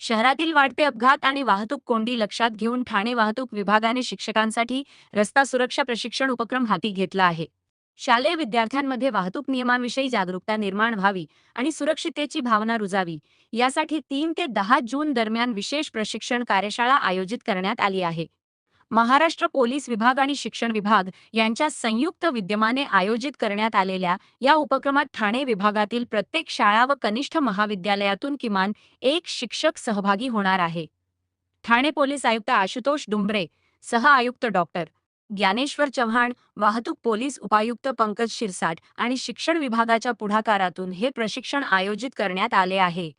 शहरातील वाढते अपघात आणि वाहतूक कोंडी लक्षात घेऊन ठाणे वाहतूक विभागाने शिक्षकांसाठी रस्ता सुरक्षा प्रशिक्षण उपक्रम हाती घेतला आहे. शालेय विद्यार्थ्यांमध्ये वाहतूक नियमांविषयी जागरूकता निर्माण व्हावी आणि सुरक्षिततेची भावना रुजावी यासाठी 3 ते 10 जून दरम्यान विशेष प्रशिक्षण कार्यशाळा आयोजित करण्यात आली आहे. महाराष्ट्र पोलीस विभाग आणि शिक्षण विभाग यांच्या संयुक्त विद्यमाने आयोजित करण्यात आलेल्या या उपक्रमात ठाणे विभागातील प्रत्येक शाळा व कनिष्ठ महाविद्यालयातून किमान एक शिक्षक सहभागी होणार आहे. ठाणे पोलीस आयुक्त आशुतोष डुंबरे, सह आयुक्त डॉक्टर ज्ञानेश्वर चव्हाण, वाहतूक पोलीस उपायुक्त पंकज शिरसाट आणि शिक्षण विभागाच्या पुढाकारातून हे प्रशिक्षण आयोजित करण्यात आले आहे.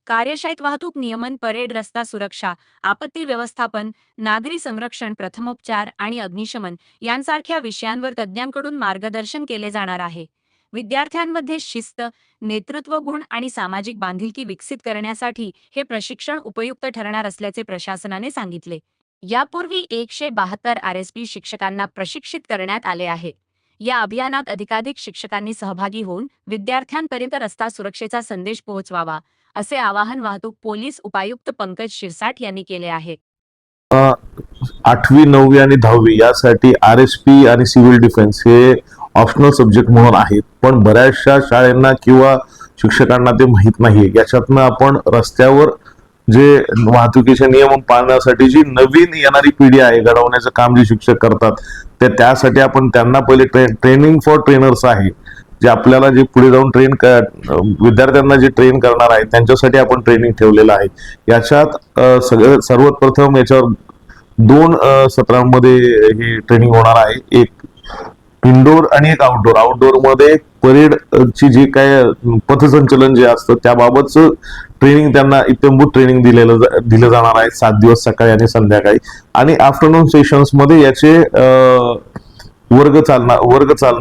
कार्यशाळेत वाहतूक नियमन, परेड, रस्ता सुरक्षा, आपत्ती व्यवस्थापन, नागरी संरक्षण, प्रथमोपचार आणि अग्निशमन यांसारख्या विषयांवर तज्ज्ञांकडून मार्गदर्शन केले जाणार आहे. विद्यार्थ्यांमध्ये शिस्त, नेतृत्व गुण आणि सामाजिक बांधिलकी विकसित करण्यासाठी हे प्रशिक्षण उपयुक्त ठरणार असल्याचे प्रशासनाने सांगितले. यापूर्वी 172 RSP शिक्षकांना प्रशिक्षित करण्यात आले आहे. या अभियानात अधिकाधिक शिक्षकांनी सहभागी होऊन विद्यार्थ्यांपर्यंत रस्ता सुरक्षेचा संदेश पोहोचवावा, असे आवाहन वाहतूक पोलीस उपायुक्त पंकज शिरसाट यांनी केले आहे. 8वी 9वी आणि 10वी यासाठी RSP आणि सिव्हिल डिफेन्स हे ऑप्शनल सब्जेक्ट म्हणून आहेत, पण बऱ्याचशा शाळांना किंवा शिक्षकांना ते माहीत नाही. याच्यातनं आपण रस्त्यावर जे वाहतुकीचे नियम पाळण्यासाठी जी नवीन येणारी पिढी आहे घडवण्याचं काम जे शिक्षक करतात, त्यासाठी आपण त्यांना पहिले ट्रेनिंग फॉर ट्रेनर्स आहे, जे आपल्याला जे पुढे जाऊन विद्यार्थ्यांना जे ट्रेन करणार आहे त्यांच्यासाठी आपण ट्रेनिंग ठेवलेलं आहे. याच्यात सर्वात प्रथम याच्यावर 2 सत्रांमध्ये ही ट्रेनिंग होणार आहे. एक इनडोर आणि एक आउटडोर. आउटडोर मध्ये परेड ची जी काय पथसंचलन जे असतं त्याबाबतच ट्रेनिंग, त्यांना इत्यंभूत ट्रेनिंग दिलं जाणार आहे 7 दिवस सकाळी आणि संध्याकाळी. आणि आफ्टरनून सेशन्स मध्ये याचे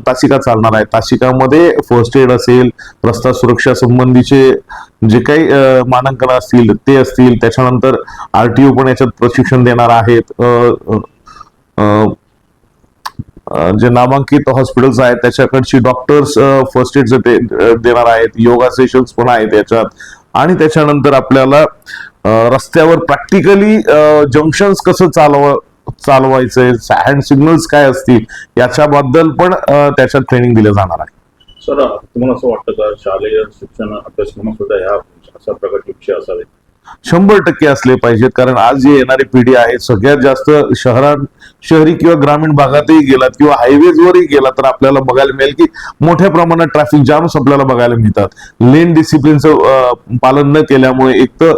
तासिका चालणार आहे. तासिकामध्ये फर्स्ट एड असेल, रस्ता सुरक्षा संबंधीचे जे काही मानांकन असतील ते असतील. त्याच्यानंतर RTO पण याच्यात प्रशिक्षण देणार आहेत. जे नामांकित हॉस्पिटल्स आहेत त्याच्याकडची डॉक्टर्स फर्स्ट एड देणार आहेत. योगा सेशन्स पण आहेत याच्यात. आणि त्याच्यानंतर आपल्याला रस्त्यावर प्रॅक्टिकली जंक्शन्स कसं चालवायचंय, हँड सिग्नल्स काय असतील याच्याबद्दल पण त्याच्यात ट्रेनिंग दिलं जाणार आहे. सर, तुम्हाला असं वाटतं का शालेय शिक्षण अभ्यासक्रमात सुद्धा ह्या अशा प्रकारचे विषय असावे? 100% असले पाहिजेत, कारण आज जी येणारी पिढी आहे सगळ्यात जास्त शहरी किंवा ग्रामीण भागातही गेलात किंवा हायवेजवरही गेला तर आपल्याला बघायला मिळेल की मोठ्या प्रमाणात ट्रॅफिक जाम्स आपल्याला बघायला मिळतात. लेन डिसिप्लिनचं पालन न केल्यामुळे एक तर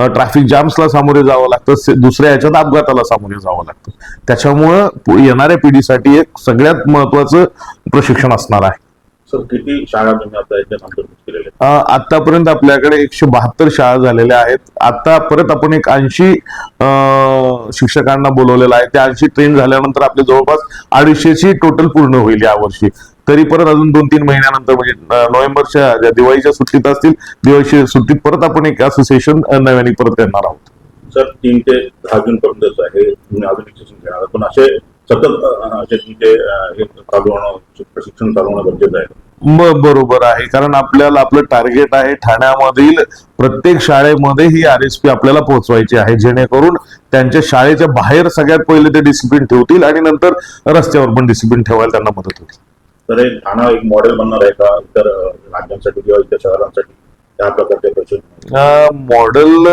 ट्रॅफिक जाम्सला सामोरे जावं लागतं, दुसऱ्या ह्याच्यात अपघाताला सामोरे जावं लागतं. त्याच्यामुळं येणाऱ्या पिढीसाठी एक सगळ्यात महत्वाचं प्रशिक्षण असणार आहे. सर, किती शाळा तुम्ही आता याच्यात अंतर्भूत केलेल्या? आतापर्यंत आपल्याकडे 172 शाळा झालेल्या आहेत. आता परत आपण एक 80 शिक्षकांना बोलवलेलं आहे. त्या 80 ट्रेन झाल्यानंतर आपले जवळपास 250ची टोटल पूर्ण होईल या वर्षी. तरी परत अजून 2-3 महिन्यानंतर म्हणजे नोव्हेंबरच्या ज्या दिवाळीच्या सुट्टीत असतील, दिवाळीच्या सुट्टीत परत आपण एक असोसिएशन नव्याने परत करणार आहोत. सर, 3 ते 10 जून पर्यंत आहे तुम्ही अजून शिक्षण घेणार, पण असे सतत प्रशिक्षण चालू होणं गरजेचं आहे. बरोबर आहे, कारण आपल्याला आपलं टार्गेट आहे ठाण्यामधील प्रत्येक शाळेमध्ये ही RSP आपल्याला पोहोचवायची आहे, जेणेकरून त्यांच्या शाळेच्या बाहेर सगळ्यात पहिले ते डिसिप्लिन ठेवतील आणि नंतर रस्त्यावर पण डिसिप्लिन ठेवायला त्यांना मदत होईल. तर हे ठाणा एक मॉडेल बनणार आहे का इतर राज्यांसाठी किंवा इतर शहरांसाठी? त्या प्रकारचे मॉडेल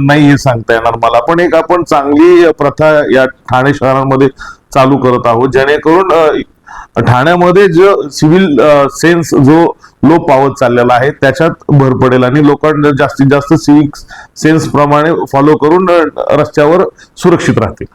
नाही हे सांगता येणार मला, पण एक आपण चांगली प्रथा या ठाणे शहरामध्ये चालू करत आहोत, जेणेकरून ठाण्यामध्ये जो सिव्हिल सेन्स जो लोप पावत चाललेला आहे त्याच्यात भर पडेल आणि लोकांना जास्तीत जास्त सिव्हिक सेन्स प्रमाणे फॉलो करून रस्त्यावर सुरक्षित राहतील.